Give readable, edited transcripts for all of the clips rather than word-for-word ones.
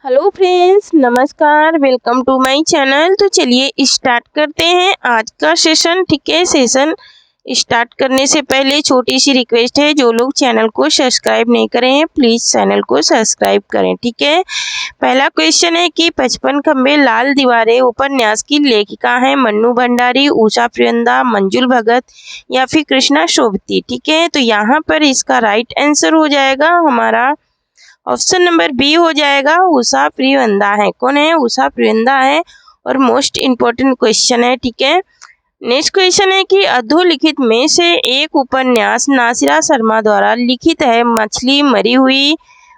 Hello friends, नमस्कार, welcome to my channel. तो चलिए स्टार्ट करते हैं आज का सेशन। ठीक है, सेशन स्टार्ट करने से पहले छोटी सी रिक्वेस्ट है, जो लोग चैनल को सब्सक्राइब नहीं करे हैं प्लीज़ चैनल को सब्सक्राइब करें। ठीक है, पहला क्वेश्चन है कि 55 खंबे लाल दीवारें उपन्यास की लेखिका हैं मन्नू भंडारी, उषा प्रियंदा, मंजुल भगत या फिर कृष्णा शोभती। ठीक है, तो यहाँ पर इसका राइट आंसर हो जाएगा हमारा ऑप्शन नंबर बी हो जाएगा, उषा प्रियंदा है। कौन है? उषा प्रियंदा है और मोस्ट इम्पोर्टेंट क्वेश्चन है। ठीक है, नेक्स्ट क्वेश्चन है कि अधोलिखित में से एक उपन्यास नासिरा शर्मा द्वारा लिखित है मछली मरी हुई,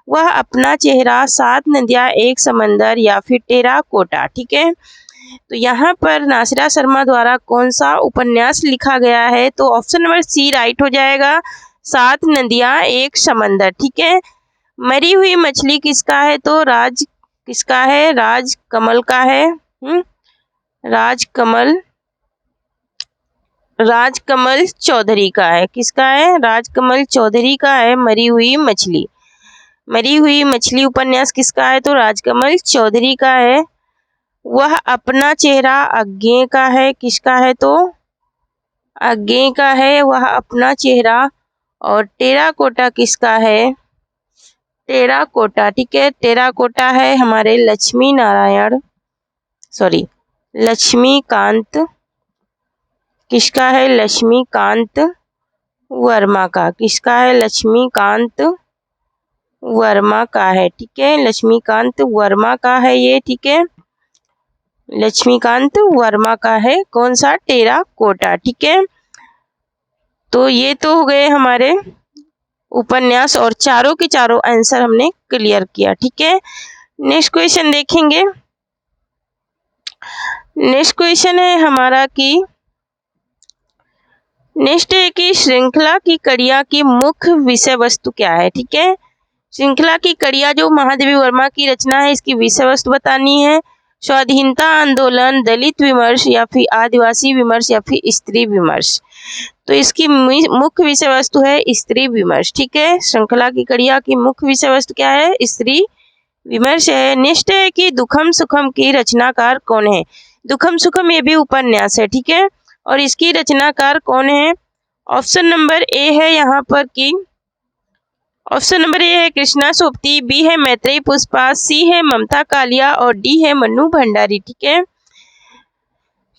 वह अपना चेहरा, 7 नदियाँ एक समंदर या फिर टेराकोटा। ठीक है, तो यहाँ पर नासिरा शर्मा द्वारा कौन सा उपन्यास लिखा गया है? तो ऑप्शन नंबर सी राइट हो जाएगा, 7 नदियाँ एक समंदर। ठीक है, मरी हुई मछली किसका है? तो किसका है? राजकमल का है। राजकमल चौधरी का है। किसका है? राजकमल चौधरी का है मरी हुई मछली। मरी हुई मछली उपन्यास किसका है? तो राजकमल चौधरी का है। वह अपना चेहरा अज्ञेय का है। किसका है? तो अज्ञेय का है वह अपना चेहरा। और टेराकोटा किसका है? टेराकोटा, ठीक है, टेराकोटा है हमारे लक्ष्मीकांत। किसका है? लक्ष्मीकांत वर्मा का। किसका है? लक्ष्मीकांत वर्मा का है। ठीक है, लक्ष्मीकांत वर्मा का है ये। ठीक है, लक्ष्मीकांत वर्मा का है कौन सा? टेराकोटा। ठीक है, तो ये तो हो गए हमारे उपन्यास और चारों के चारों आंसर हमने क्लियर किया। ठीक है, नेक्स्ट क्वेश्चन देखेंगे। नेक्स्ट क्वेश्चन है हमारा कि नेक्स्ट है कि श्रृंखला की कड़िया की मुख्य विषय वस्तु क्या है? ठीक है, श्रृंखला की कड़िया जो महादेवी वर्मा की रचना है, इसकी विषय वस्तु बतानी है। स्वाधीनता आंदोलन, दलित विमर्श या फिर आदिवासी विमर्श या फिर स्त्री विमर्श। तो इसकी मुख्य विषय वस्तु है स्त्री विमर्श। ठीक है, श्रृंखला की कड़िया की मुख्य विषय वस्तु क्या है? स्त्री विमर्श है। नेक्स्ट है कि दुखम सुखम की रचनाकार कौन है? दुखम सुखम ये भी उपन्यास है। ठीक है, और इसकी रचनाकार कौन है? ऑप्शन नंबर ए है यहाँ पर कि ऑप्शन नंबर ए है कृष्णा शोभती, बी है मैत्रेयी पुष्पा, सी है ममता कालिया और डी है मन्नू भंडारी। ठीक है,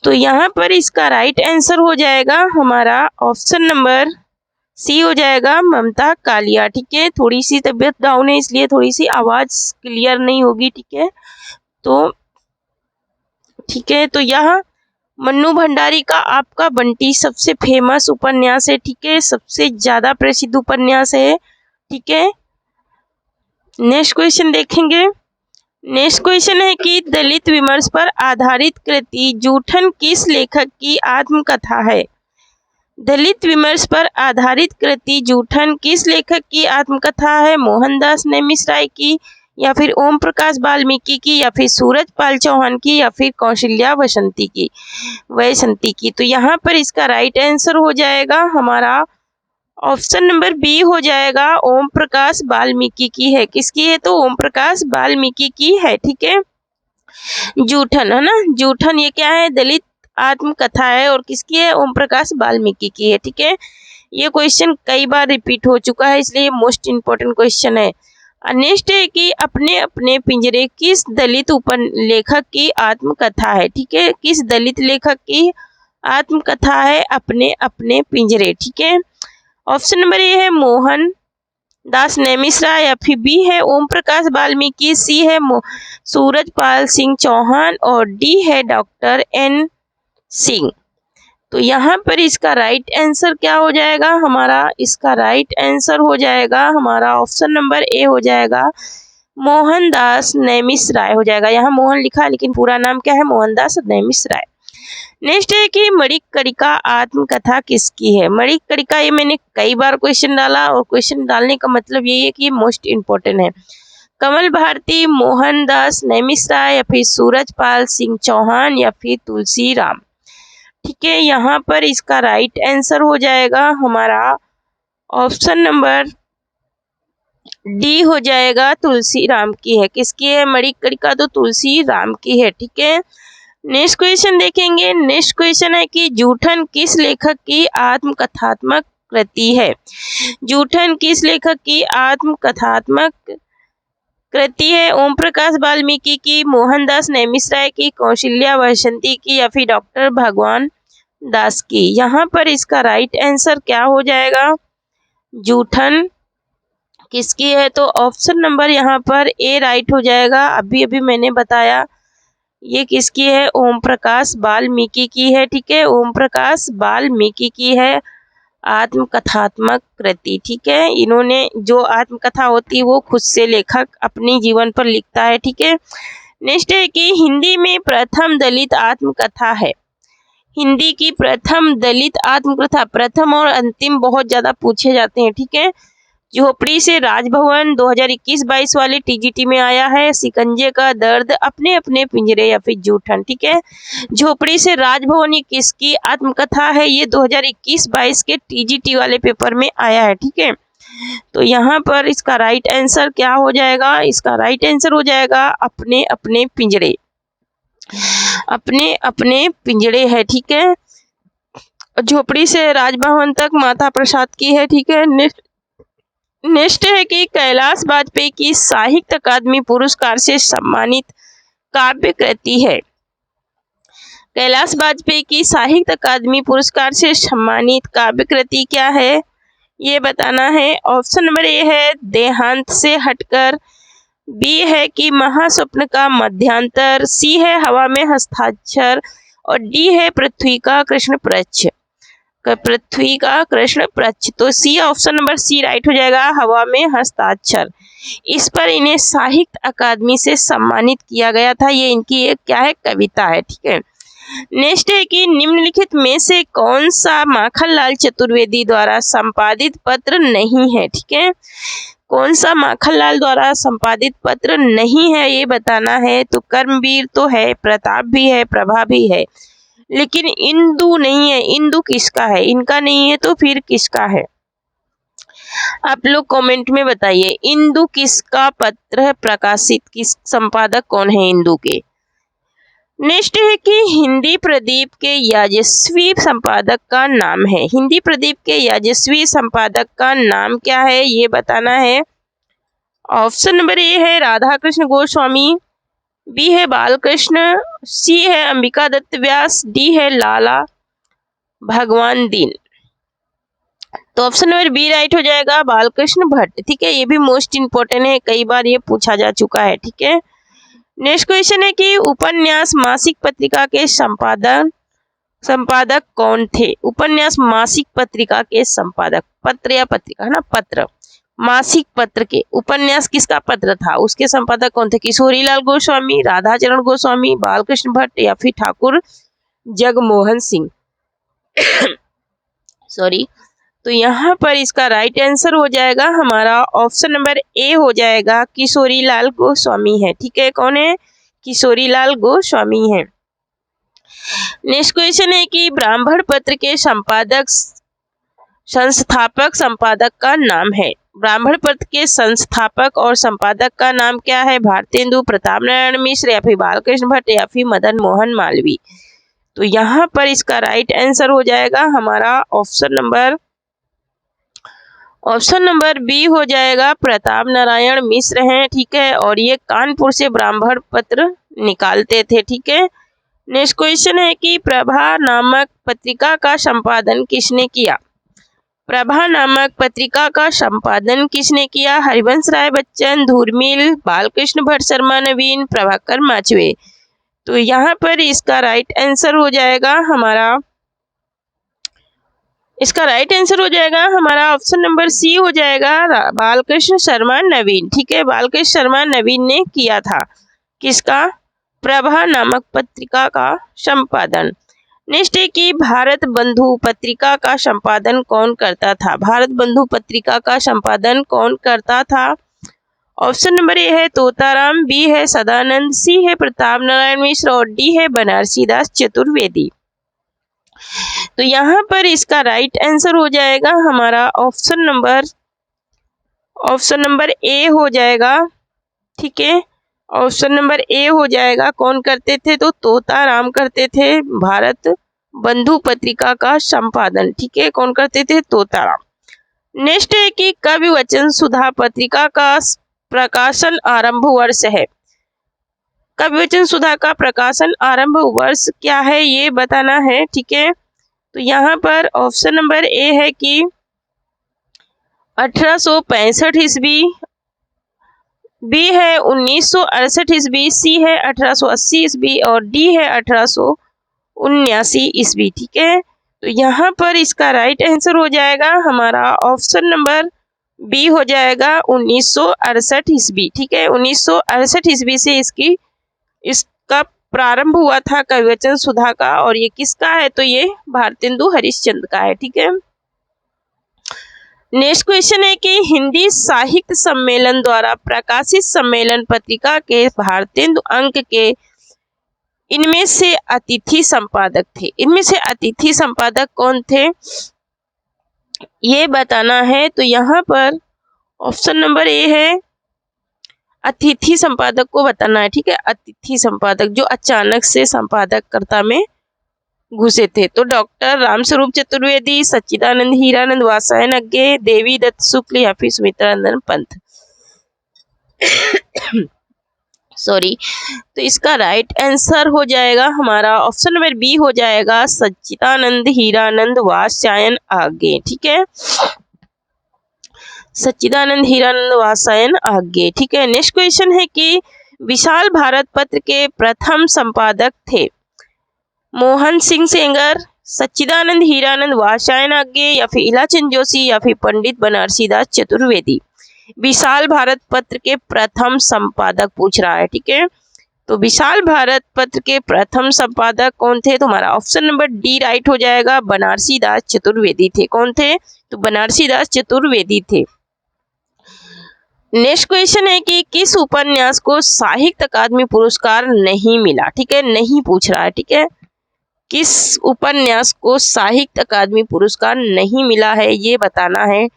तो यहाँ पर इसका राइट आंसर हो जाएगा हमारा ऑप्शन नंबर सी हो जाएगा, ममता कालिया। ठीक है, थोड़ी सी तबीयत डाउन है इसलिए थोड़ी सी आवाज क्लियर नहीं होगी। ठीक है, तो यह मन्नू भंडारी का आपका बंटी सबसे फेमस उपन्यास है। ठीक है, सबसे ज्यादा प्रसिद्ध उपन्यास है। ठीक है, नेक्स्ट क्वेश्चन देखेंगे। नेक्स्ट क्वेश्चन है कि दलित विमर्श पर आधारित कृति जूठन किस लेखक की आत्मकथा है? दलित विमर्श पर आधारित कृति जूठन किस लेखक की आत्मकथा है? मोहनदास नेमिशराय की या फिर ओम प्रकाश वाल्मीकि की या फिर सूरजपाल चौहान की या फिर कौशल्या वसंती की। तो यहाँ पर इसका राइट आंसर हो जाएगा हमारा ऑप्शन नंबर बी हो जाएगा, ओम प्रकाश वाल्मीकि की है। किसकी है? तो ओम प्रकाश वाल्मीकि की है। ठीक है, जूठन है ना, जूठन ये क्या है? दलित आत्मकथा है और किसकी है? ओम प्रकाश वाल्मीकि की है। ठीक है, ये क्वेश्चन कई बार रिपीट हो चुका है इसलिए मोस्ट इम्पोर्टेंट क्वेश्चन है। नेक्स्ट है कि अपने अपने पिंजरे किस दलित लेखक की आत्मकथा है? ठीक है, किस दलित लेखक की आत्मकथा है अपने अपने पिंजरे? ठीक है, ऑप्शन नंबर ए है मोहन दास नेमिशराय या फिर बी है ओम प्रकाश वाल्मीकि, सी है सूरजपाल सिंह चौहान और डी है डॉक्टर एन सिंह। तो यहाँ पर इसका राइट आंसर क्या हो जाएगा हमारा? इसका राइट आंसर हो जाएगा हमारा ऑप्शन नंबर ए हो जाएगा, मोहनदास नेमिशराय हो जाएगा। यहाँ मोहन लिखा है लेकिन पूरा नाम क्या है? मोहनदास नेमिशराय। नेक्स्ट है कि मणिकर्णिका आत्मकथा किसकी है? मणिकर्णिका ये मैंने कई बार क्वेश्चन डाला और क्वेश्चन डालने का मतलब यही है कि ये मोस्ट इम्पोर्टेंट है। कमल भारती, मोहनदास नेमिशराय या फिर सूरजपाल सिंह चौहान या फिर तुलसी राम। ठीक है, यहाँ पर इसका राइट आंसर हो जाएगा हमारा ऑप्शन नंबर डी हो जाएगा तुलसी राम की है। किसकी है? मणिकर्णिका तो तुलसी राम की है। ठीक है, नेक्स्ट क्वेश्चन देखेंगे। नेक्स्ट क्वेश्चन है कि जूठन किस लेखक की आत्मकथात्मक कृति है? जूठन किस लेखक की आत्मकथात्मक कृति है? ओम प्रकाश वाल्मीकि की, मोहनदास नेमिशराय की, कौशल्या बसंती की या फिर डॉक्टर भगवान दास की? यहाँ पर इसका राइट आंसर क्या हो जाएगा? जूठन किसकी है? तो ऑप्शन नंबर यहाँ पर ए राइट हो जाएगा। अभी अभी मैंने बताया ये किसकी है? ओम प्रकाश वाल्मीकि की है। ठीक है, ओम प्रकाश वाल्मीकि की है आत्मकथात्मक कृति। ठीक है, इन्होंने जो आत्मकथा होती है वो खुद से लेखक अपने जीवन पर लिखता है। ठीक है, नेक्स्ट है कि हिंदी में प्रथम दलित आत्मकथा है। हिंदी की प्रथम दलित आत्मकथा, प्रथम और अंतिम बहुत ज्यादा पूछे जाते हैं। ठीक है, झोपड़ी से राजभवन 2021-22 वाले टीजीटी में आया है। शिकंजे का दर्द, अपने अपने पिंजरे या फिर जूठन। ठीक है, झोपड़ी से राजभवन ये किसकी आत्मकथा है? ये 2021-22 के टीजीटी वाले पेपर में आया है। ठीक है, तो यहाँ पर इसका राइट आंसर क्या हो जाएगा? इसका राइट आंसर हो जाएगा अपने अपने पिंजरे। अपने अपने पिंजरे है। ठीक है, झोपड़ी से राजभवन तक माता प्रसाद की है। ठीक है, नेक्स्ट है कि कैलाश वाजपेयी की साहित्य अकादमी पुरस्कार से सम्मानित काव्य कृति है। कैलाश वाजपेयी की साहित्य अकादमी पुरस्कार से सम्मानित काव्य कृति क्या है? ये बताना है। ऑप्शन नंबर ए है देहांत से हटकर, बी है कि महास्वप्न का मध्यांतर, सी है हवा में हस्ताक्षर और डी है पृथ्वी का कृष्ण प्रच्छ। पृथ्वी का कृष्ण प्रच्छ, तो C option number C right हो जाएगा, हवा में हस्ताक्षर। इस पर इन्हें साहित्य अकादमी से सम्मानित किया गया था। ये इनकी एक क्या है? कविता है। ठीक है, नेक्स्ट है कि निम्नलिखित में से कौन सा माखनलाल चतुर्वेदी द्वारा संपादित पत्र नहीं है? ठीक है, कौन सा माखनलाल द्वारा संपादित पत्र नहीं है ये बताना है। तो कर्मवीर तो है, प्रताप भी है, प्रभा भी है, लेकिन इंदु नहीं है। इंदु किसका है? इनका नहीं है तो फिर किसका है? आप लोग कमेंट में बताइए, इंदु किसका पत्र है प्रकाशित? किस संपादक कौन है इंदु के? नेक्स्ट है कि हिंदी प्रदीप के याजस्वी संपादक का नाम है। हिंदी प्रदीप के याजस्वी संपादक का नाम क्या है ये बताना है। ऑप्शन नंबर ए है राधा कृष्ण गोस्वामी, बी है बालकृष्ण, सी है अंबिका दत्त व्यास, डी है लाला भगवान दीन। तो ऑप्शन नंबर बी राइट हो जाएगा, बालकृष्ण भट्ट। ठीक है, ये भी मोस्ट इंपोर्टेंट है, कई बार ये पूछा जा चुका है। ठीक है, नेक्स्ट क्वेश्चन है कि उपन्यास मासिक पत्रिका के संपादक कौन थे? उपन्यास मासिक पत्रिका के संपादक, पत्र या पत्रिका है ना, पत्र, मासिक पत्र के उपन्यास किसका पत्र था? उसके संपादक कौन थे? किशोरीलाल गोस्वामी, राधाचरण गोस्वामी, बालकृष्ण भट्ट या फिर ठाकुर जगमोहन सिंह। सॉरी, तो यहाँ पर इसका राइट आंसर हो जाएगा हमारा ऑप्शन नंबर ए हो जाएगा, किशोरीलाल गोस्वामी है। ठीक है, कौन है? किशोरीलाल गोस्वामी है। नेक्स्ट क्वेश्चन है कि ब्राह्मण पत्र के संस्थापक संपादक का नाम है। ब्राह्मण पत्र के संस्थापक और संपादक का नाम क्या है? भारतेंदु, प्रताप नारायण मिश्र या फिर बालकृष्ण भट्ट या फिर मदन मोहन मालवीय। तो यहाँ पर इसका राइट आंसर हो जाएगा हमारा ऑप्शन नंबर बी हो जाएगा, प्रताप नारायण मिश्र हैं। ठीक है, और ये कानपुर से ब्राह्मण पत्र निकालते थे। ठीक है, नेक्स्ट क्वेश्चन है कि प्रभा नामक पत्रिका का संपादन किसने किया? प्रभा नामक पत्रिका का संपादन किसने किया? हरिवंश राय बच्चन, धूर्मिल, बालकृष्ण भट्ट शर्मा नवीन, प्रभाकर माचवे। तो यहाँ पर इसका राइट आंसर हो जाएगा हमारा ऑप्शन नंबर सी हो जाएगा, बालकृष्ण शर्मा नवीन। ठीक है, बालकृष्ण शर्मा नवीन ने किया था किसका? प्रभा नामक पत्रिका का संपादन। नेक्स्ट है कि भारत बंधु पत्रिका का संपादन कौन करता था? भारत बंधु पत्रिका का संपादन कौन करता था? ऑप्शन नंबर ए है तोताराम, बी है सदानंद, सी है प्रताप नारायण मिश्र और डी है बनारसी दास चतुर्वेदी। तो यहाँ पर इसका राइट आंसर हो जाएगा हमारा ऑप्शन ऑप्शन नंबर ए हो जाएगा, ठीक है। ऑप्शन नंबर ए हो जाएगा। कौन करते थे? तो तोताराम करते थे भारत बंधु पत्रिका का संपादन, ठीक है। कौन करते थे? तोताराम। नेक्स्ट है कि कवि वचन सुधा पत्रिका का प्रकाशन आरंभ वर्ष है। कवि वचन सुधा का प्रकाशन आरंभ वर्ष क्या है ये बताना है, ठीक है। तो यहाँ पर ऑप्शन नंबर ए है कि 1865 ईस्वी, बी है 1968 ईस्वी, सी है 1880 ईस्वी और डी है 1879 ईस्वी, ठीक है। तो यहाँ पर इसका राइट आंसर हो जाएगा हमारा ऑप्शन नंबर बी हो जाएगा 1968 ईस्वी, ठीक है। 1968 ईस्वी से इसका प्रारंभ हुआ था कविवचन सुधा का। और ये किसका है? तो ये भारतेंदु हरिश्चंद्र का है, ठीक है। नेक्स्ट क्वेश्चन है कि हिंदी साहित्य सम्मेलन द्वारा प्रकाशित सम्मेलन पत्रिका के भारतेंदु अंक के इनमें से अतिथि संपादक थे। इनमें से अतिथि संपादक कौन थे ये बताना है। तो यहाँ पर ऑप्शन नंबर ए है, अतिथि संपादक को बताना है, ठीक है। अतिथि संपादक जो अचानक से संपादक कर्ता में घुसे थे। तो डॉक्टर रामस्वरूप चतुर्वेदी, सच्चिदानंद हीरानंद वात्स्यायन अज्ञे, देवी दत्त शुक्ल या फिर सुमित्रा नंदन पंत। सॉरी। तो इसका राइट आंसर हो जाएगा हमारा ऑप्शन नंबर बी हो जाएगा, सच्चिदानंद हीरानंद वात्स्यायन आज्ञे, ठीक है। सच्चिदानंद हीरानंद वात्स्यायन आज्ञे, ठीक है। नेक्स्ट क्वेश्चन है कि विशाल भारत पत्र के प्रथम संपादक थे मोहन सिंह सेंगर, सच्चिदानंद हीरानंद वात्स्यायन आज्ञे या फिर इलाचंद जोशी या फिर पंडित बनारसी दास चतुर्वेदी। विशाल भारत पत्र के प्रथम संपादक पूछ रहा है, ठीक है। तो विशाल भारत पत्र के प्रथम संपादक कौन थे? तुम्हारा ऑप्शन नंबर डी राइट हो जाएगा, बनारसी दास चतुर्वेदी थे। कौन थे? तो बनारसी दास चतुर्वेदी थे। नेक्स्ट क्वेश्चन है कि किस उपन्यास को साहित्य अकादमी पुरस्कार नहीं मिला, ठीक है। नहीं पूछ रहा है, ठीक है। किस उपन्यास को साहित्य अकादमी पुरस्कार नहीं मिला है ये बताना है।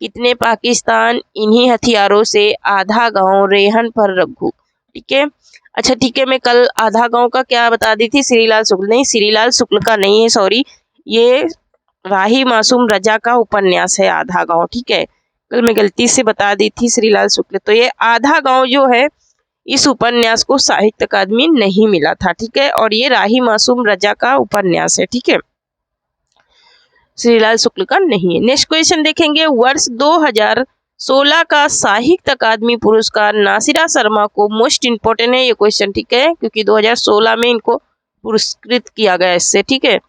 कितने पाकिस्तान, इन्हीं हथियारों से, आधा गांव, रेहन पर रघु, ठीक है। अच्छा ठीक है, मैं कल आधा गांव का क्या बता दी थी, श्रीलाल शुक्ल, नहीं श्रीलाल शुक्ल का नहीं है, सॉरी, ये राही मासूम रजा का उपन्यास है आधा गांव, ठीक है। कल मैं गलती से बता दी थी श्रीलाल शुक्ल। तो ये आधा गांव जो है इस उपन्यास को साहित्य अकादमी नहीं मिला था, ठीक है। और ये राही मासूम रजा का उपन्यास है, ठीक है, श्रीलाल शुक्ल का नहीं है। नेक्स्ट क्वेश्चन देखेंगे, वर्ष 2016 का साहित्य अकादमी पुरस्कार नासिरा शर्मा को, मोस्ट इंपोर्टेंट है ये क्वेश्चन, ठीक है, क्योंकि 2016 में इनको पुरस्कृत किया गया इससे, ठीक है।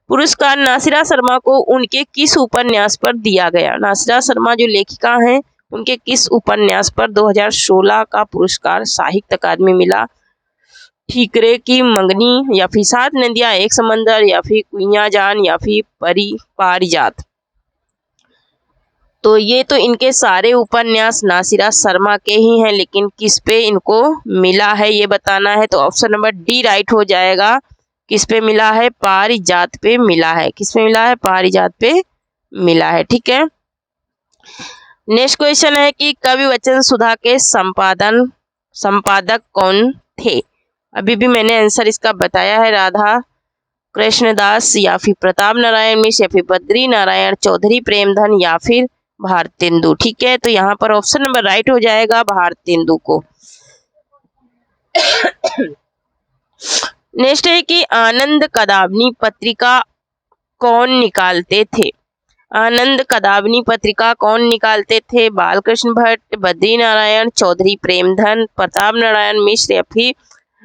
पुरस्कार नासिरा शर्मा को उनके किस उपन्यास पर दिया गया? नासिरा शर्मा जो लेखिका हैं उनके किस उपन्यास पर 2016 का पुरस्कार साहित्य अकादमी मिला? ठीकरे की मंगनी या फिर सात नदियां एक समंदर या फिर कुइयां जान या फिर पारिजात। तो ये तो इनके सारे उपन्यास नासिरा शर्मा के ही हैं, लेकिन किस पे इनको मिला है ये बताना है। तो ऑप्शन नंबर डी राइट हो जाएगा। किस पे मिला है? पारिजात पे मिला है। किस पे मिला है? पारिजात पे मिला है, ठीक है। नेक्स्ट क्वेश्चन है कि कवि वचन सुधा के संपादक कौन थे? अभी भी मैंने आंसर इसका बताया है, राधा कृष्णदास या फिर प्रताप नारायण मिश्र या फिर बद्री नारायण चौधरी प्रेमधन या फिर भारतेंदु, ठीक है। तो यहाँ पर ऑप्शन नंबर राइट हो जाएगा भारतेंदु को। नेक्स्ट है कि आनंद कदावनी पत्रिका कौन निकालते थे? आनंद कदावनी पत्रिका कौन निकालते थे? बालकृष्ण भट्ट, बद्री नारायण चौधरी प्रेमधन, प्रताप नारायण मिश्र या फिर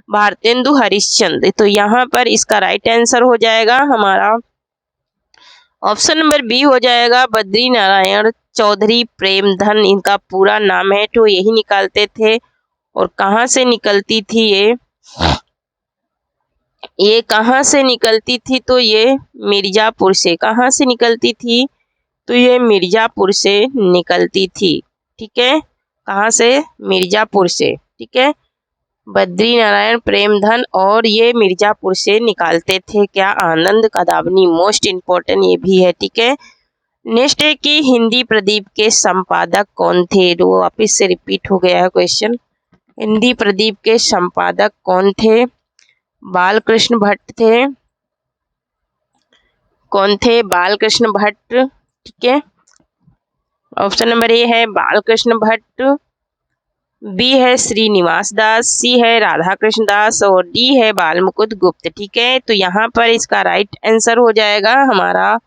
भारतेंदु हरिश्चंद्र। तो यहाँ पर इसका राइट आंसर हो जाएगा हमारा ऑप्शन नंबर बी हो जाएगा, बद्री नारायण चौधरी प्रेमधन इनका पूरा नाम है। तो यही निकालते थे। और कहाँ से निकलती थी ये कहाँ से निकलती थी? तो ये मिर्जापुर से। कहाँ से निकलती थी? तो ये मिर्जापुर से निकलती थी, ठीक है। कहाँ से? मिर्जापुर से, ठीक है। बद्री नारायण प्रेमधन और ये मिर्जापुर से निकालते थे क्या? आनंद कदावनी। मोस्ट इम्पोर्टेंट ये भी है, ठीक है। नेक्स्ट है कि हिंदी प्रदीप के संपादक कौन थे। तो वापिस से रिपीट हो गया है क्वेश्चन। हिंदी प्रदीप के संपादक कौन थे? बालकृष्ण भट्ट थे। कौन थे? बालकृष्ण भट्ट। ठीक है, ऑप्शन नंबर ए है बालकृष्ण भट्ट, बी है श्रीनिवास दास, सी है राधा कृष्ण दास और डी है बाल मुकुंद गुप्त। ठीक है, तो यहाँ पर इसका राइट आंसर हो जाएगा हमारा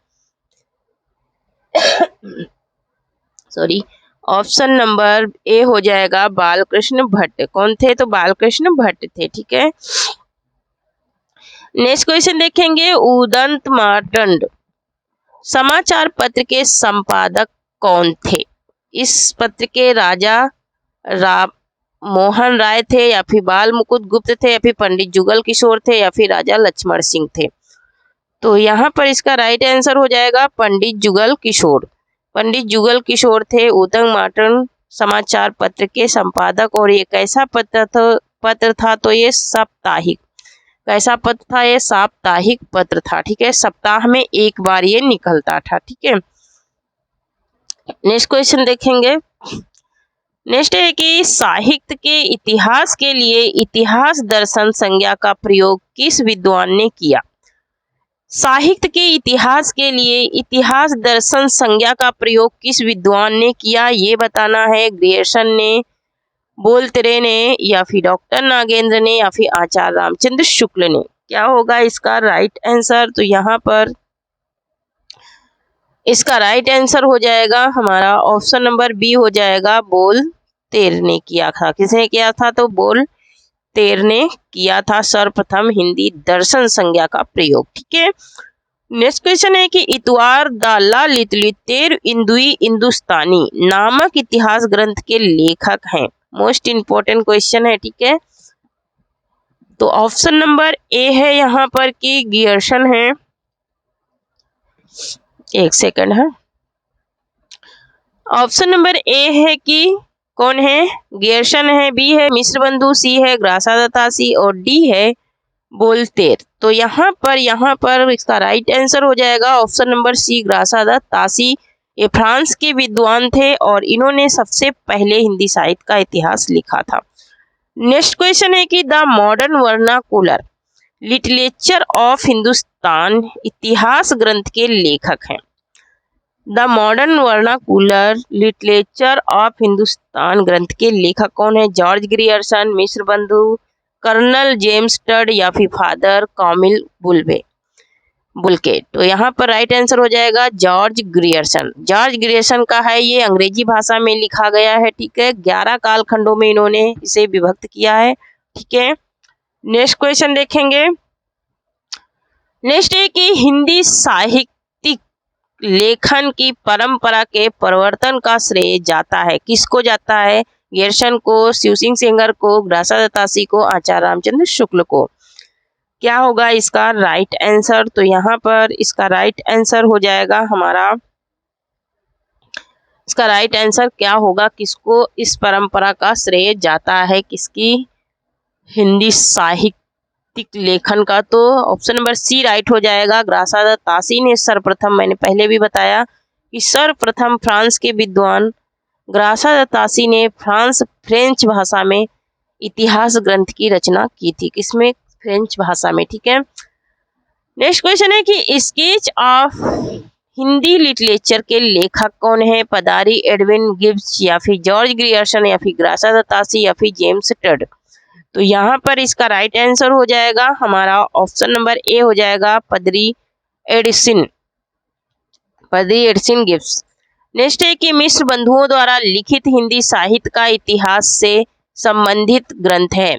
सॉरी, ऑप्शन नंबर ए हो जाएगा बालकृष्ण भट्ट। कौन थे? तो बालकृष्ण भट्ट थे। ठीक है, नेक्स्ट क्वेश्चन देखेंगे। उदंत मार्तंड समाचार पत्र के संपादक कौन थे? इस पत्र के राजा राम मोहन राय थे, या फिर बाल मुकुंद गुप्त थे, या फिर पंडित जुगल किशोर थे, या फिर राजा लक्ष्मण सिंह थे। तो यहाँ पर इसका राइट आंसर हो जाएगा पंडित जुगल किशोर। पंडित जुगल किशोर थे उदंत मार्तंड समाचार पत्र के संपादक। और ये कैसा पत्र था? तो ये साप्ताहिक। कैसा पत्र था? ये साप्ताहिक पत्र था। ठीक है, सप्ताह में एक बार ये निकलता था। ठीक है, नेक्स्ट क्वेश्चन देखेंगे। नेक्स्ट है कि साहित्य के इतिहास के लिए इतिहास दर्शन संज्ञा का प्रयोग किस विद्वान ने किया? साहित्य के इतिहास के लिए इतिहास दर्शन संज्ञा का प्रयोग किस विद्वान ने किया, ये बताना है। ग्रियर्सन ने, बोल्तरे ने, या फिर डॉक्टर नागेंद्र ने, या फिर आचार्य रामचंद्र शुक्ल ने। क्या होगा इसका राइट आंसर? तो यहाँ पर इसका राइट आंसर हो जाएगा हमारा ऑप्शन नंबर बी हो जाएगा, बोल्तेर ने किया था। किसने किया था? तो बोल्तेर ने किया था सर्वप्रथम हिंदी दर्शन संज्ञा का प्रयोग। ठीक है, नेक्स्ट क्वेश्चन है कि इतवार द ललित इंदुई हिंदुस्तानी नामक इतिहास ग्रंथ के लेखक हैं। मोस्ट इंपोर्टेंट क्वेश्चन है। ठीक है, तो ऑप्शन नंबर ए है यहाँ पर कि ग्रियर्सन है। एक सेकंड है, ऑप्शन नंबर ए है कि कौन है? ग्रियर्सन है, बी है मिश्र बंधु, सी है ग्रासा तासी और डी है बोल्तेर। तो यहाँ पर इसका राइट आंसर हो जाएगा ऑप्शन नंबर सी, ग्रासा तासी। ये फ्रांस के विद्वान थे और इन्होंने सबसे पहले हिंदी साहित्य का इतिहास लिखा था। नेक्स्ट क्वेश्चन है कि the modern vernacular literature of Hindustan इतिहास ग्रंथ के लेखक हैं। The modern vernacular literature of Hindustan ग्रंथ के लेखक कौन है? जॉर्ज ग्रियर्सन, मिश्र बंधु, कर्नल जेम्स टड, या फिर फादर कामिल बुल्के। तो यहाँ पर राइट आंसर हो जाएगा जॉर्ज ग्रियर्सन। जॉर्ज ग्रियर्सन का है, ये अंग्रेजी भाषा में लिखा गया है। ठीक है, 11 कालखंडों में इन्होंने इसे विभक्त किया है। ठीक है, नेक्स्ट क्वेश्चन देखेंगे। नेक्स्ट है कि हिंदी साहित्यिक लेखन की परंपरा के प्रवर्तन का श्रेय जाता है, किसको जाता है? ग्रियर्सन को, शिव सिंह सेंगर को, ग्रासा तासी को, आचार्य रामचंद्र शुक्ल को। क्या होगा इसका राइट आंसर? तो यहाँ पर इसका राइट आंसर हो जाएगा हमारा, इसका राइट आंसर क्या होगा? किसको इस परंपरा का श्रेय जाता है, किसकी? हिंदी साहित्यिक लेखन का। तो ऑप्शन नंबर सी राइट हो जाएगा। ग्रासा तासी ने सर्वप्रथम, मैंने पहले भी बताया कि सर्वप्रथम फ्रांस के विद्वान ग्रासा तासी ने फ्रेंच भाषा में इतिहास ग्रंथ की रचना की थी। किसमें? फ्रेंच भाषा में। ठीक है, नेक्स्ट क्वेश्चन है कि स्केच ऑफ हिंदी लिटरेचर के लेखक कौन है? पदारी एडविन गिब्स, या फिर जॉर्ज ग्रियर्सन, या फिर ग्रासा तासी, या फिर जेम्स टड। तो यहाँ पर इसका राइट आंसर हो जाएगा हमारा ऑप्शन नंबर ए हो जाएगा, पदरी एडिसन गिब्स। नेक्स्ट है कि मिश्र बंधुओं द्वारा लिखित हिंदी साहित्य का इतिहास से संबंधित ग्रंथ है।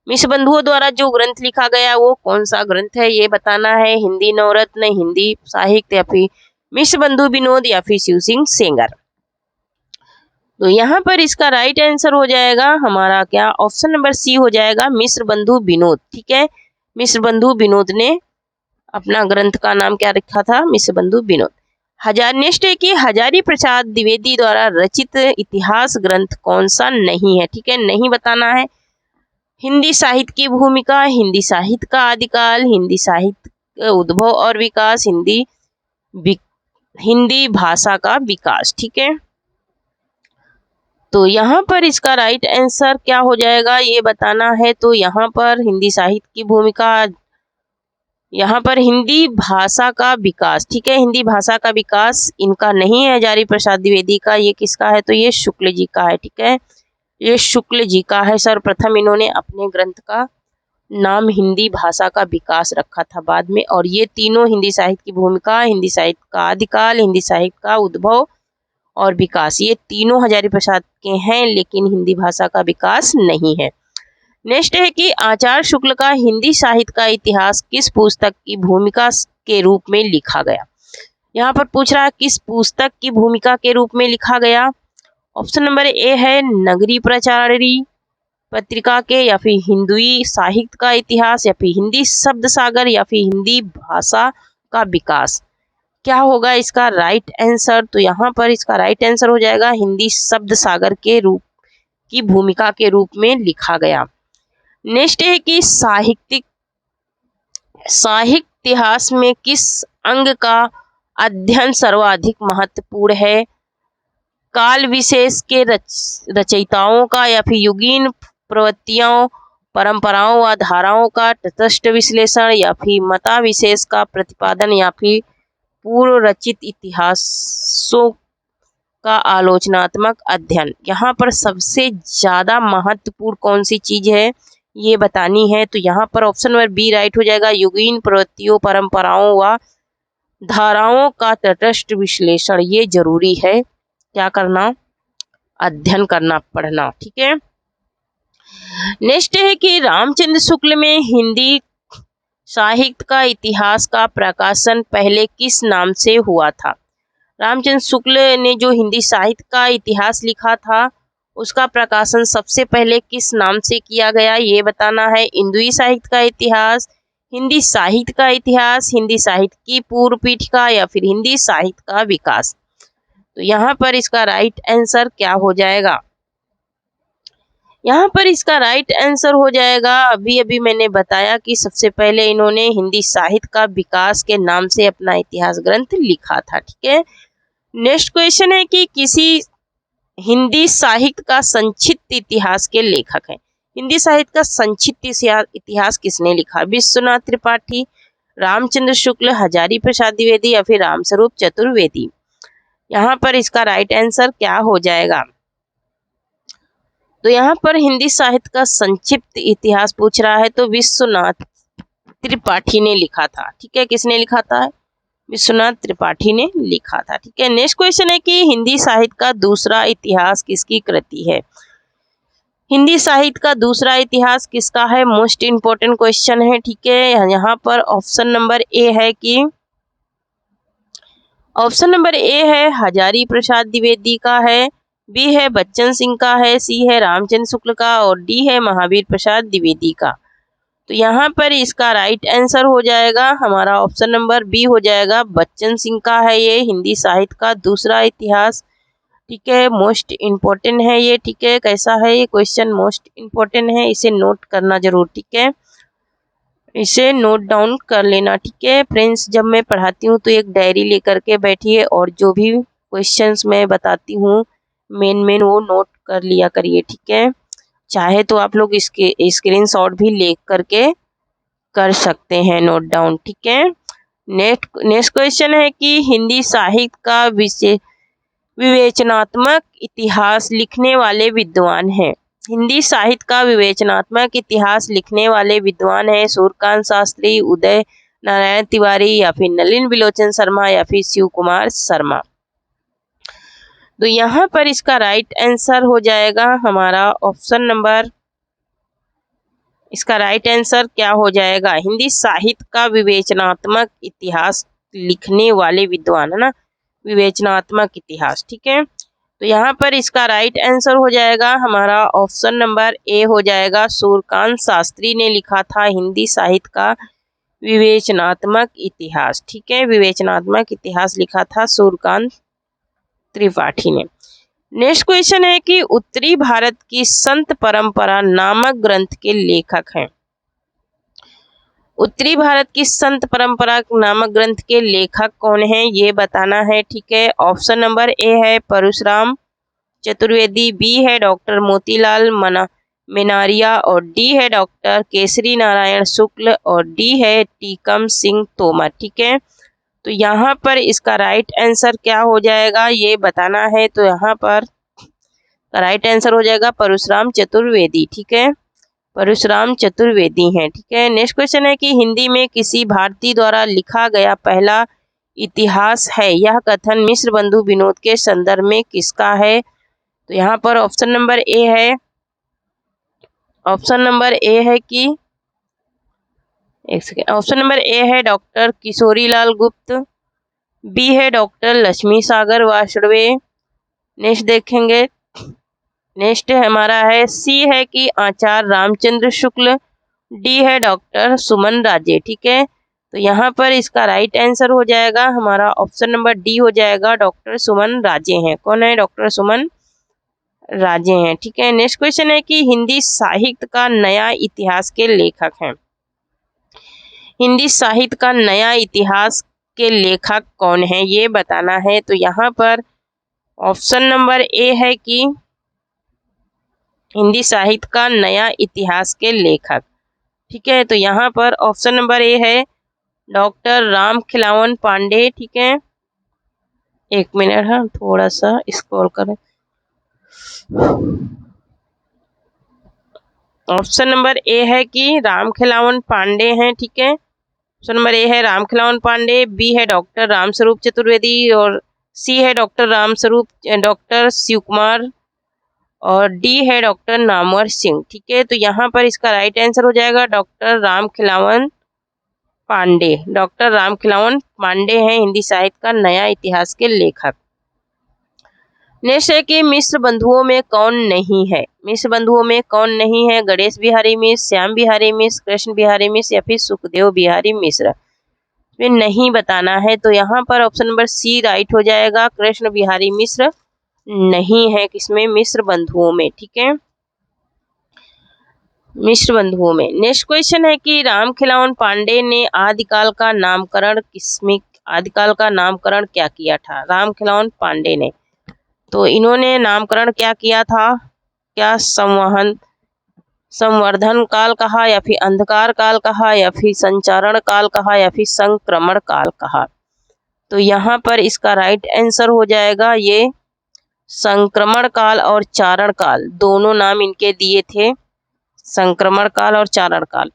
मिश्र बंधुओं द्वारा जो ग्रंथ लिखा गया वो कौन सा ग्रंथ है, ये बताना है। हिंदी नवरत्न, हिंदी साहित्य, या फिर मिश्र बंधु विनोद, या फिर शिव सिंह सेंगर। तो यहाँ पर इसका राइट आंसर हो जाएगा हमारा क्या? ऑप्शन नंबर सी हो जाएगा, मिश्र बंधु विनोद। ठीक है, मिश्र बंधु विनोद ने अपना ग्रंथ का नाम क्या रखा था? मिश्र बंधु विनोद। नेक्स्ट है कि हजारी प्रसाद द्विवेदी द्वारा रचित इतिहास ग्रंथ कौन सा नहीं है? ठीक है, नहीं बताना है। हिंदी साहित्य की भूमिका, हिंदी साहित्य का आदिकाल, हिंदी साहित्य उद्भव और विकास, हिंदी भाषा का विकास। ठीक है, तो यहाँ पर इसका राइट आंसर क्या हो जाएगा ये बताना है। तो यहाँ पर हिंदी साहित्य की भूमिका, यहाँ पर हिंदी भाषा का विकास, ठीक है, हिंदी भाषा का विकास इनका नहीं है हजारी प्रसाद द्विवेदी का, ये किसका है, तो ये शुक्ल जी का है। ठीक है, ये शुक्ल जी का है। सर्वप्रथम इन्होंने अपने ग्रंथ का नाम हिंदी भाषा का विकास रखा था बाद में। और ये तीनों हिंदी साहित्य की भूमिका, हिंदी साहित्य का आदिकाल, हिंदी साहित्य का उद्भव और विकास, ये तीनों हजारी प्रसाद के हैं, लेकिन हिंदी भाषा का विकास नहीं है। नेक्स्ट है कि आचार्य शुक्ल का हिंदी साहित्य का इतिहास किस पुस्तक की भूमिका के रूप में लिखा गया। यहाँ पर पूछ रहा है किस पुस्तक की भूमिका के रूप में लिखा गया। ऑप्शन नंबर ए है नगरी प्रचारी पत्रिका के, या फिर हिंदुई साहित्य का इतिहास, या फिर हिंदी शब्द सागर, या फिर हिंदी भाषा का विकास। क्या होगा इसका राइट आंसर, तो यहाँ पर इसका राइट आंसर हो जाएगा हिंदी शब्द सागर के रूप की भूमिका के रूप में लिखा गया। नेक्स्ट है कि साहित्य इतिहास में किस अंग का अध्ययन सर्वाधिक महत्वपूर्ण है। काल विशेष के रचयिताओं का, या फिर युगीन प्रवृत्तियों, परंपराओं व धाराओं का तटस्थ विश्लेषण, या फिर मता विशेष का प्रतिपादन, या फिर पूर्व रचित इतिहासों का आलोचनात्मक अध्ययन। यहाँ पर सबसे ज्यादा महत्वपूर्ण कौन सी चीज है ये बतानी है। तो यहाँ पर ऑप्शन नंबर बी राइट हो जाएगा, युगीन प्रवृत्तियों, परंपराओं व धाराओं का तटस्थ विश्लेषण। ये जरूरी है क्या करना, अध्ययन करना, पढ़ना। ठीक है, नेक्स्ट है कि रामचंद्र शुक्ल में हिंदी साहित्य का इतिहास का प्रकाशन पहले किस नाम से हुआ था। रामचंद्र शुक्ल ने जो हिंदी साहित्य का इतिहास लिखा था उसका प्रकाशन सबसे पहले किस नाम से किया गया ये बताना है। हिंदुई साहित्य का इतिहास, हिंदी साहित्य का इतिहास, हिंदी साहित्य की पूर्व पीठिका, या फिर हिंदी साहित्य का विकास। तो यहाँ पर इसका राइट आंसर क्या हो जाएगा, यहाँ पर इसका राइट आंसर हो जाएगा, अभी मैंने बताया कि सबसे पहले इन्होंने हिंदी साहित्य का विकास के नाम से अपना इतिहास ग्रंथ लिखा था। ठीक है, नेक्स्ट क्वेश्चन है कि किसी हिंदी साहित्य का संक्षिप्त इतिहास के लेखक हैं। हिंदी साहित्य का संक्षिप्त इतिहास किसने लिखा। विश्वनाथ त्रिपाठी, रामचंद्र शुक्ल, हजारी प्रसाद द्विवेदी, या फिर रामस्वरूप चतुर्वेदी। यहाँ पर इसका राइट आंसर क्या हो जाएगा, तो यहाँ पर हिंदी साहित्य का संक्षिप्त इतिहास पूछ रहा है तो विश्वनाथ त्रिपाठी ने लिखा था। ठीक है, किसने लिखा था, विश्वनाथ त्रिपाठी ने लिखा था। ठीक है, नेक्स्ट क्वेश्चन है कि हिंदी साहित्य का दूसरा इतिहास किसकी कृति है। हिंदी साहित्य का दूसरा इतिहास किसका है, मोस्ट इंपोर्टेंट क्वेश्चन है। ठीक है, यहाँ पर ऑप्शन नंबर ए है कि ऑप्शन नंबर ए है हजारी प्रसाद द्विवेदी का है, बी है बच्चन सिंह का है, सी है रामचंद्र शुक्ल का, और डी है महावीर प्रसाद द्विवेदी का। तो यहाँ पर इसका राइट आंसर हो जाएगा हमारा ऑप्शन नंबर बी हो जाएगा, बच्चन सिंह का है ये हिंदी साहित्य का दूसरा इतिहास। ठीक है, मोस्ट इम्पोर्टेंट है ये। ठीक है, कैसा है ये क्वेश्चन, मोस्ट इम्पोर्टेंट है, इसे नोट करना जरूर। ठीक है, इसे नोट डाउन कर लेना। ठीक है फ्रेंड्स, जब मैं पढ़ाती हूँ तो एक डायरी लेकर के बैठिए और जो भी क्वेश्चंस मैं बताती हूँ मेन वो नोट कर लिया करिए। ठीक है, चाहे तो आप लोग इसके स्क्रीनशॉट भी ले करके कर सकते हैं नोट डाउन। ठीक है, नेक्स्ट क्वेश्चन है कि हिंदी साहित्य का विवेचनात्मक इतिहास लिखने वाले विद्वान हैं। हिंदी साहित्य का विवेचनात्मक इतिहास लिखने वाले विद्वान हैं सूर्यकांत शास्त्री, उदय नारायण तिवारी, या फिर नलिन विलोचन शर्मा, या फिर शिव कुमार शर्मा। तो यहाँ पर इसका राइट आंसर हो जाएगा हमारा ऑप्शन नंबर, इसका राइट आंसर क्या हो जाएगा, हिंदी साहित्य का विवेचनात्मक इतिहास लिखने वाले विद्वान, है ना, विवेचनात्मक इतिहास। ठीक है, तो यहाँ पर इसका राइट आंसर हो जाएगा हमारा ऑप्शन नंबर ए हो जाएगा, सूर्यकांत शास्त्री ने लिखा था हिंदी साहित्य का विवेचनात्मक इतिहास। ठीक है, विवेचनात्मक इतिहास लिखा था सूर्यकांत त्रिपाठी ने। नेक्स्ट क्वेश्चन है कि उत्तरी भारत की संत परंपरा नामक ग्रंथ के लेखक हैं। उत्तरी भारत की संत परंपरा नामक ग्रंथ के लेखक कौन है, ये बताना है। ठीक है, ऑप्शन नंबर ए है परशुराम चतुर्वेदी, बी है डॉक्टर मोतीलाल मेनारिया और डी है डॉक्टर केसरी नारायण शुक्ल और डी है टीकम सिंह तोमर। ठीक है, तो यहाँ पर इसका राइट आंसर क्या हो जाएगा ये बताना है। तो यहाँ पर राइट आंसर हो जाएगा परशुराम चतुर्वेदी। ठीक है, परशुराम चतुर्वेदी हैं। ठीक है, नेक्स्ट क्वेश्चन है कि हिंदी में किसी भारतीय द्वारा लिखा गया पहला इतिहास है, यह कथन मिस्र बंधु विनोद के संदर्भ में किसका है। तो यहाँ पर ऑप्शन नंबर ए है, ऑप्शन नंबर ए है कि एक सेकेंड, ऑप्शन नंबर ए है डॉक्टर किशोरीलाल गुप्त, बी है डॉक्टर लक्ष्मी सागर वासुदेव, नेक्स्ट देखेंगे, नेक्स्ट हमारा है सी है कि आचार्य रामचंद्र शुक्ल, डी है डॉक्टर सुमन राजे। ठीक है, तो यहाँ पर इसका राइट आंसर हो जाएगा हमारा ऑप्शन नंबर डी हो जाएगा, डॉक्टर सुमन राजे हैं। कौन है, डॉक्टर सुमन राजे हैं। ठीक है, नेक्स्ट क्वेश्चन है कि हिंदी साहित्य का नया इतिहास के लेखक हैं, हिंदी साहित्य का नया इतिहास के लेखक कौन है ये बताना है। तो यहाँ पर ऑप्शन नंबर ए है कि हिंदी साहित्य का नया इतिहास के लेखक। ठीक है, तो यहाँ पर ऑप्शन नंबर ए है डॉक्टर राम खिलावन पांडे। ठीक है, एक मिनट, हाँ थोड़ा सा स्क्रॉल करें। ऑप्शन नंबर ए है कि राम खिलावन पांडे हैं। ठीक है, ऑप्शन नंबर ए है राम खिलावन पांडे, बी है डॉक्टर रामस्वरूप चतुर्वेदी और सी है डॉक्टर शिव कुमार और डी है डॉक्टर नामवर सिंह। ठीक है, तो यहाँ पर इसका राइट आंसर हो जाएगा डॉक्टर राम खिलावन पांडे। डॉक्टर राम खिलावन पांडे हैं हिंदी साहित्य का नया इतिहास के लेखक। नेक्स्ट है कि मिश्र बंधुओं में कौन नहीं है, मिश्र बंधुओं में कौन नहीं है, गणेश बिहारी मिश्र, श्याम बिहारी मिश्र, कृष्ण बिहारी मिश्र या फिर सुखदेव बिहारी मिश्र, में नहीं बताना है। तो यहाँ पर ऑप्शन नंबर सी राइट हो जाएगा, कृष्ण बिहारी मिश्र नहीं है किसमें, मिश्र बंधुओं में। ठीक है, मिश्र बंधुओं में। नेक्स्ट क्वेश्चन है कि राम खिलावन पांडे ने आदिकाल का नामकरण किसमें, आदिकाल का नामकरण क्या किया था, राम खिलावन पांडे ने। तो इन्होंने नामकरण क्या किया था, क्या संवर्धन काल कहा या फिर अंधकार काल कहा या फिर संचारण काल कहा या फिर संक्रमण काल कहा। तो यहाँ पर इसका राइट आंसर हो जाएगा ये संक्रमण काल और चारण काल, दोनों नाम इनके दिए थे, संक्रमण काल और चारण काल।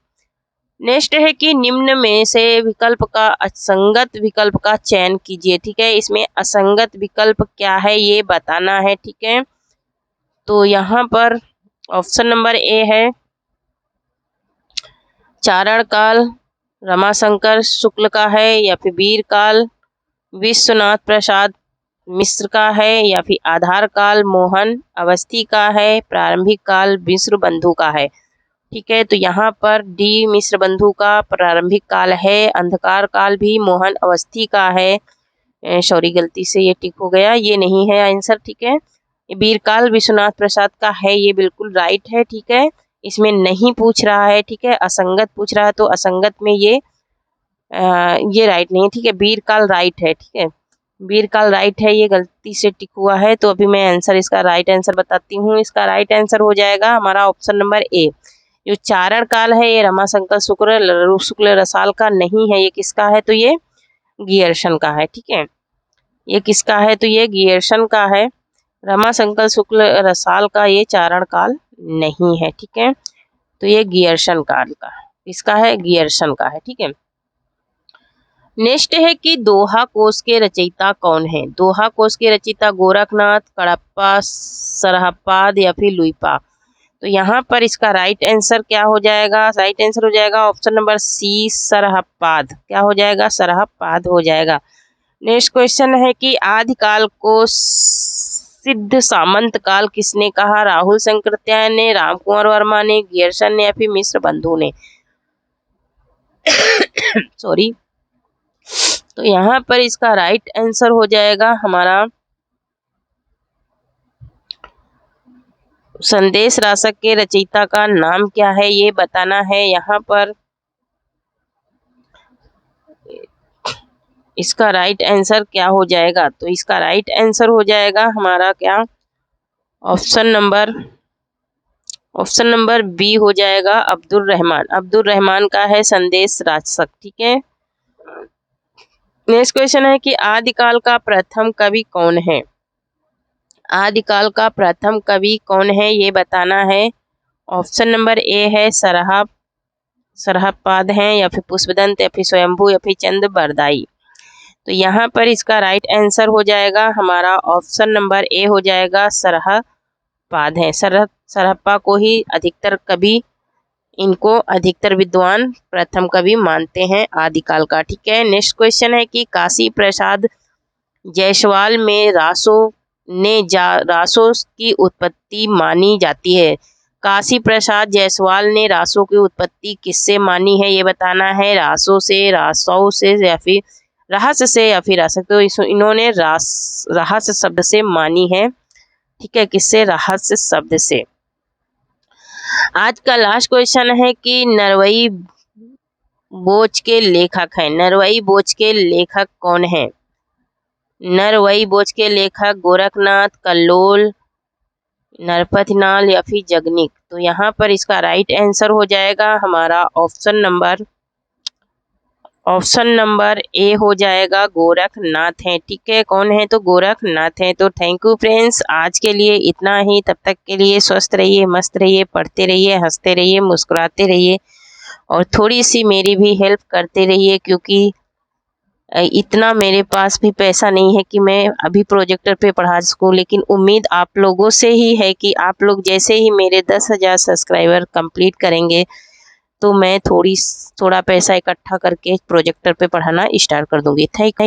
नेक्स्ट है कि निम्न में से विकल्प का असंगत विकल्प का चयन कीजिए। ठीक है, इसमें असंगत विकल्प क्या है ये बताना है। ठीक है, तो यहाँ पर ऑप्शन नंबर ए है चारण काल रमाशंकर शुक्ल का है या फिर वीर काल विश्वनाथ प्रसाद मिश्र का है या फिर आधार काल मोहन अवस्थी का है, प्रारंभिक काल मिश्र बंधु का है। ठीक है, तो यहाँ पर डी मिश्र बंधु का प्रारंभिक काल है, अंधकार काल भी मोहन अवस्थी का है, सॉरी गलती से ये टिक हो गया, ये नहीं है आंसर। ठीक है, वीर काल विश्वनाथ प्रसाद का है, ये बिल्कुल राइट है। ठीक है, इसमें नहीं पूछ रहा है। ठीक है, असंगत पूछ रहा है, तो असंगत में ये राइट नहीं है। ठीक है, वीर काल राइट है। ठीक है, वीर काल राइट है, ये गलती से टिक हुआ है। तो अभी मैं आंसर इसका राइट आंसर बताती हूँ। इसका राइट आंसर हो जाएगा हमारा ऑप्शन नंबर ए, जो चारण काल है ये रमाशंकर शुक्ल रसाल का नहीं है, ये किसका है, तो ये गियर्सन का है। ठीक है, ये किसका है, तो ये गियर्सन का है, रमाशंकर शुक्ल रसाल का ये चारण काल नहीं है। ठीक है, तो ये गियर्सन काल का इसका है, गियर्सन का है। ठीक है, नेक्स्ट है कि दोहा कोश के रचयिता कौन है, दोहा कोश के रचयिता गोरखनाथ, कड़प्पा, सरहपाद या फिर लुइपा। तो यहाँ पर इसका राइट आंसर क्या हो जाएगा, राइट आंसर हो जाएगा ऑप्शन नंबर सी सरहपाद, क्या हो जाएगा, सरहपाद हो जाएगा। नेक्स्ट क्वेश्चन है कि आदिकाल को सिद्ध सामंत काल किसने कहा, राहुल शंकरत्यायन ने, राम कुंवर वर्मा ने, गियर्सन ने या फिर मिश्र बंधु ने। सॉरी, तो यहाँ पर इसका राइट आंसर हो जाएगा हमारा संदेश राशक के रचयिता का नाम क्या है ये बताना है। यहाँ पर इसका राइट आंसर क्या हो जाएगा? तो इसका राइट आंसर हो जाएगा हमारा क्या, ऑप्शन नंबर बी हो जाएगा, अब्दुल रहमान। अब्दुल रहमान का है संदेश राजसक। ठीक है, नेक्स्ट क्वेश्चन है कि आदिकाल का प्रथम कवि कौन है? आदिकाल का प्रथम कवि कौन है ये बताना है। ऑप्शन नंबर ए है सरहपाद हैं, या फिर पुष्पदंत, या फिर स्वयंभू, या फिर चंद बरदाई। तो यहाँ पर इसका राइट आंसर हो जाएगा हमारा ऑप्शन नंबर ए हो जाएगा, सरहपाद हैं। सरहप्पा को ही अधिकतर कवि, इनको अधिकतर विद्वान प्रथम कवि मानते हैं आदिकाल का। ठीक है, नेक्स्ट क्वेश्चन है कि काशी प्रसाद जायसवाल में रासों की उत्पत्ति मानी जाती है। काशी प्रसाद जायसवाल ने रासों की उत्पत्ति किससे मानी है ये बताना है। रासों से, रासों से, या फिर रहस्य से, या फिर रासक। तो इन्होंने रहस्य शब्द से मानी है। ठीक है, किससे? रहस्य शब्द से। आज का लास्ट क्वेश्चन है कि नरवई बोच के लेखक हैं। नरवई बोच के लेखक कौन है? नरवई बोच के लेखक गोरखनाथ, कल्लोल, नरपतनाल, या फिर जगनिक। तो यहाँ पर इसका राइट आंसर हो जाएगा हमारा ऑप्शन नंबर ए हो जाएगा, गोरखनाथ है। ठीक है, कौन है? तो गोरखनाथ है। तो थैंक यू फ्रेंड्स, आज के लिए इतना ही। तब तक के लिए स्वस्थ रहिए, मस्त रहिए, पढ़ते रहिए, हंसते रहिए, मुस्कुराते रहिए, और थोड़ी सी मेरी भी हेल्प करते रहिए, क्योंकि इतना मेरे पास भी पैसा नहीं है कि मैं अभी प्रोजेक्टर पे पढ़ा सकूं। लेकिन उम्मीद आप लोगों से ही है कि आप लोग जैसे ही मेरे 10,000 सब्सक्राइबर कंप्लीट करेंगे तो मैं थोड़ा पैसा इकट्ठा करके प्रोजेक्टर पे पढ़ाना स्टार्ट कर दूंगी। Thank you.